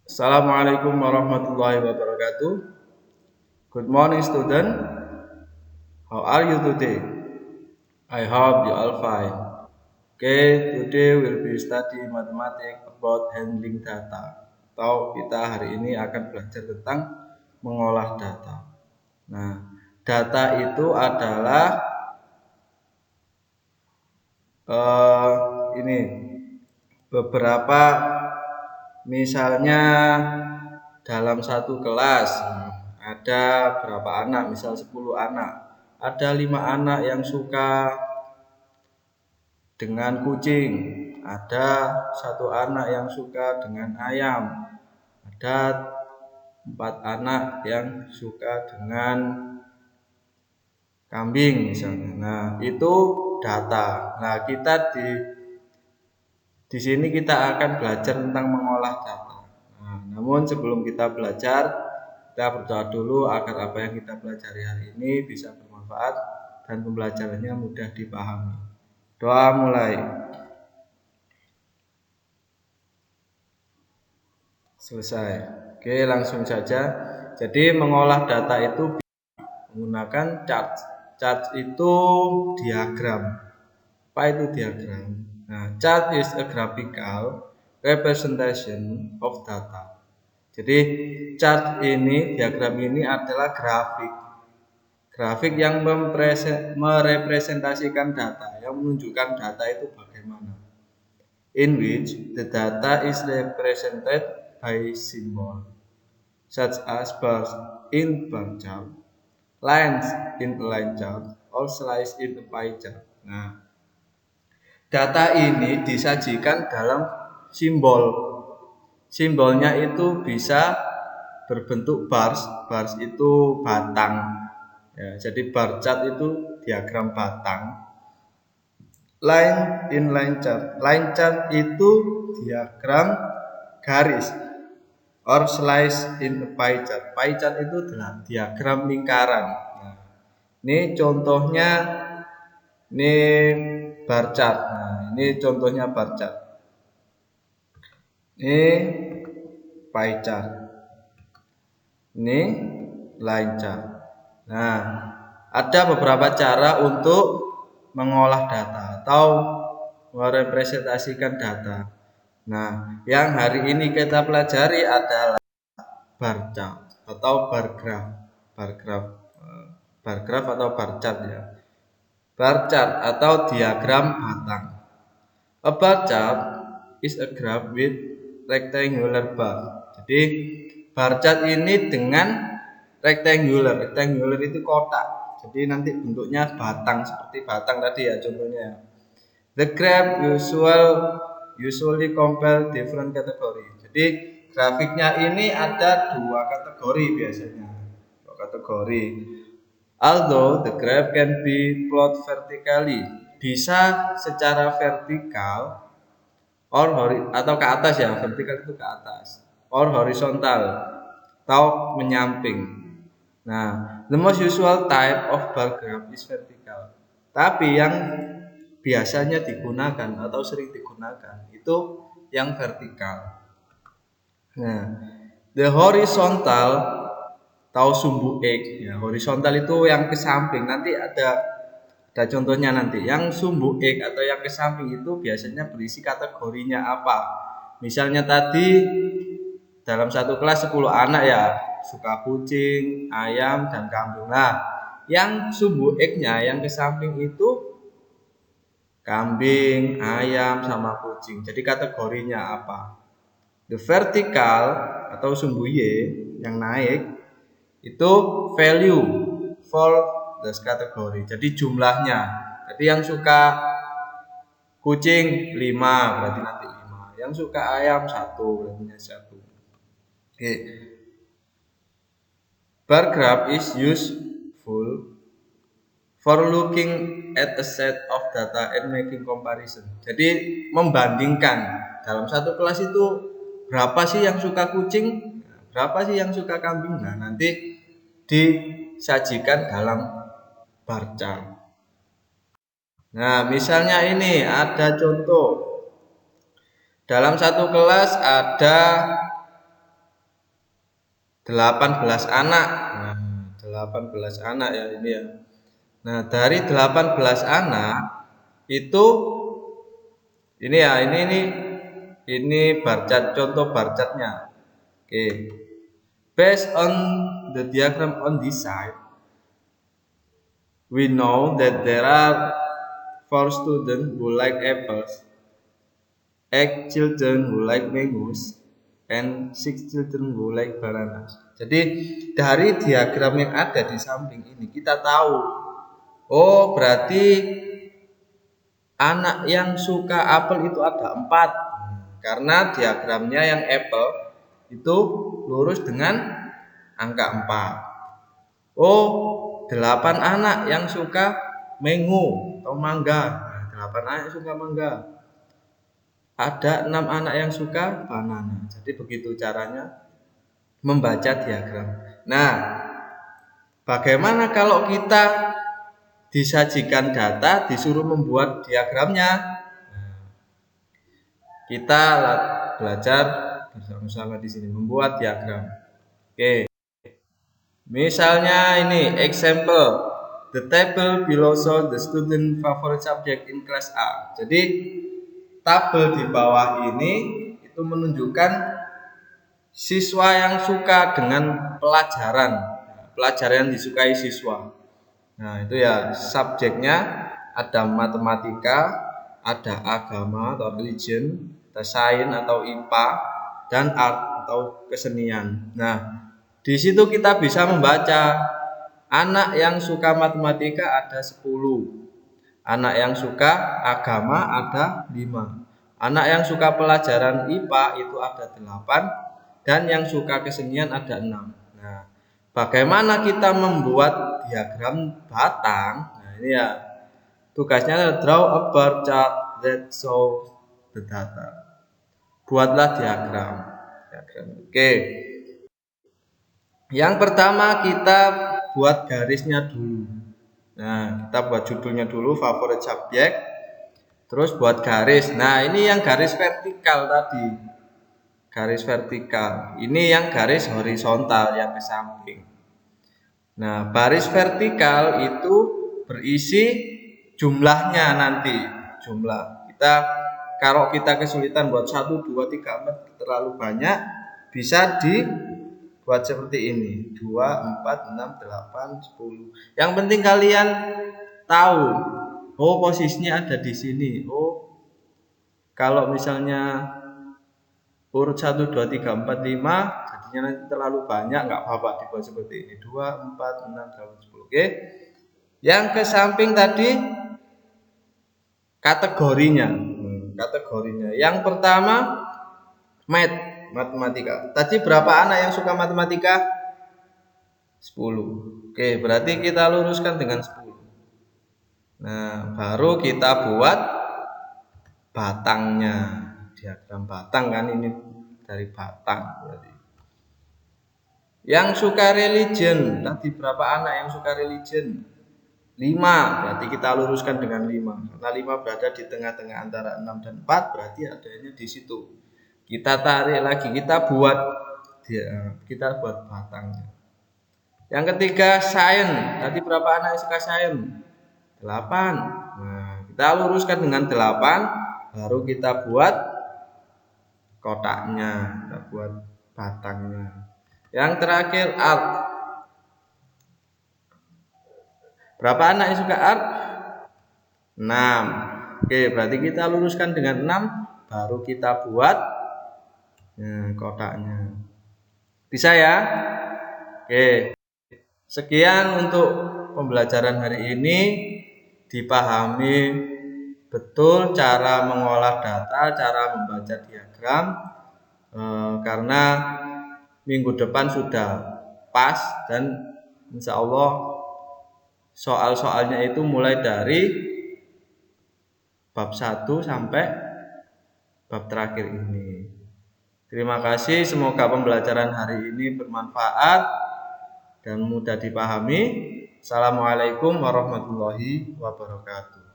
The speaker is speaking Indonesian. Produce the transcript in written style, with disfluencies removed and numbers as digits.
Assalamualaikum warahmatullahi wabarakatuh. Good morning, student. How are you today? I hope you all fine. Okay, today we'll be study mathematics about handling data. Atau kita hari ini akan belajar tentang mengolah data. Nah, data itu adalah ini beberapa misalnya dalam satu kelas ada berapa anak, misal 10 anak. Ada 5 anak yang suka dengan kucing, ada satu anak yang suka dengan ayam, ada 4 anak yang suka dengan kambing misalnya. Nah, itu data. Nah, kita di sini kita akan belajar tentang mengolah data. Nah, namun sebelum kita belajar, kita berdoa dulu agar apa yang kita pelajari hari ini bisa bermanfaat dan pembelajarannya mudah dipahami. Doa mulai. Selesai. Oke, langsung saja. Jadi mengolah data itu menggunakan chart. Chart itu diagram. Apa itu diagram? Nah, chart is a graphical representation of data. Jadi chart ini, diagram ini adalah grafik. Grafik yang merepresentasikan data, yang menunjukkan data itu bagaimana. In which the data is represented by symbol, such as bars in bar chart, lines in line chart, or slice in pie chart. Nah, data ini disajikan dalam simbol. Simbolnya itu bisa berbentuk bars. Bars itu batang. Ya, jadi bar chart itu diagram batang. Line in line chart. Line chart itu diagram garis. Or slice in pie chart. Pie chart itu adalah diagram lingkaran. Nah, ini contohnya ini bar chart. Nah, ini contohnya bar chart. Ini pie chart. Ini line chart. Nah, ada beberapa cara untuk mengolah data atau merepresentasikan data. Nah, yang hari ini kita pelajari adalah bar chart atau bar graph. Bar graph atau bar chart ya. Bar chart atau diagram batang. A bar chart is a graph with rectangular bar. Jadi bar chart ini dengan rectangular. Rectangular itu kotak. Jadi nanti bentuknya batang seperti batang tadi ya contohnya. The graph usually compare different category. Jadi grafiknya ini ada dua kategori biasanya. Dua kategori. Although the graph can be plot vertically, bisa secara vertikal atau ke atas ya, vertikal itu ke atas, or horizontal atau menyamping. Nah, the most usual type of bar graph is vertical. Tapi yang biasanya digunakan atau sering digunakan itu yang vertikal. Nah, the horizontal atau sumbu X ya, horizontal itu yang ke samping. Nanti ada contohnya nanti. Yang sumbu X atau yang ke samping itu biasanya berisi kategorinya apa. Misalnya tadi dalam satu kelas 10 anak ya, suka kucing, ayam, dan kambing. Nah, yang sumbu X-nya yang ke samping itu kambing, ayam, sama kucing. Jadi kategorinya apa? The vertical atau sumbu Y yang naik itu value for the kategori. Jadi jumlahnya. Jadi yang suka kucing 5 berarti nanti 5. Yang suka ayam 1 berarti 1. Oke. Bar graph is useful for looking at a set of data and making comparison. Jadi membandingkan dalam satu kelas itu berapa sih yang suka kucing, berapa sih yang suka kambing. Nah, nanti disajikan dalam bar chart. Nah, misalnya ini ada contoh. Dalam satu kelas ada 18 anak. Nah, 18 anak ya ini ya. Nah, dari 18 anak itu ini ya, ini barcat, contoh barcatnya. Oke. Based on the diagram on this side, we know that there are 4 students who like apples, 8 children who like mangoes, and 6 children who like bananas. Jadi dari diagram yang ada di samping ini kita tahu, oh berarti anak yang suka apel itu ada 4, karena diagramnya yang apple itu lurus dengan angka 4. Oh 8 anak yang suka mango atau mangga. Nah, 8 anak yang suka mangga. Ada 6 anak yang suka banana. Jadi begitu caranya membaca diagram. Nah, bagaimana kalau kita disajikan data, disuruh membuat diagramnya? Kita belajar bersama-sama di sini membuat diagram. Oke. Misalnya ini example, the table below shows the student favorite subject in class A. Jadi tabel di bawah ini itu menunjukkan siswa yang suka dengan pelajaran yang disukai siswa. Nah, itu ya subjeknya ada matematika, ada agama atau religion, ada sains atau IPA, dan art atau kesenian. Nah, di situ kita bisa membaca anak yang suka matematika ada 10. Anak yang suka agama ada 5. Anak yang suka pelajaran IPA itu ada 8. Dan yang suka kesenian ada 6. Nah, bagaimana kita membuat diagram batang? Nah, ini ya. Tugasnya adalah draw a bar chart that shows the data. Buatlah diagram. Oke. Yang pertama kita buat garisnya dulu. Nah, kita buat judulnya dulu, favorite subject. Terus buat garis. Nah, ini yang garis vertikal tadi. Garis vertikal. Ini yang garis horizontal yang ke samping. Nah, baris vertikal itu berisi jumlahnya nanti. Jumlah. Kalau kita kesulitan buat 1, 2, 3, 4 terlalu banyak, bisa dibuat seperti ini. 2, 4, 6, 8, 10. Yang penting kalian tahu, oh posisinya ada di sini. Oh, kalau misalnya urut 1, 2, 3, 4, 5 jadinya nanti terlalu banyak, nggak apa-apa dibuat seperti ini. 2, 4, 6, 8, 10. Oke. Yang ke samping tadi kategorinya. Kategorinya. Yang pertama matematika. Tadi berapa anak yang suka matematika? 10. Oke, berarti kita luruskan dengan 10. Nah, baru kita buat batangnya. Diagram batang kan ini dari batang berarti. Yang suka religion, tadi berapa anak yang suka religion? 5, berarti kita luruskan dengan 5. Karena 5 berada di tengah-tengah antara 6 dan 4, berarti adanya di situ. Kita tarik lagi, kita buat batangnya. Yang ketiga sains, tadi berapa anak yang suka sains? 8. Nah, kita luruskan dengan 8, baru kita buat kotaknya, kita buat batangnya. Yang terakhir art. Berapa anak yang suka art? 6. Oke, berarti kita luruskan dengan 6, baru kita buat kotaknya. Bisa ya? Oke. Sekian untuk pembelajaran hari ini. Dipahami betul cara mengolah data, cara membaca diagram, karena minggu depan sudah pas dan insya Allah soal-soalnya itu mulai dari bab 1 sampai bab terakhir ini. Terima kasih, semoga pembelajaran hari ini bermanfaat dan mudah dipahami. Assalamualaikum warahmatullahi wabarakatuh.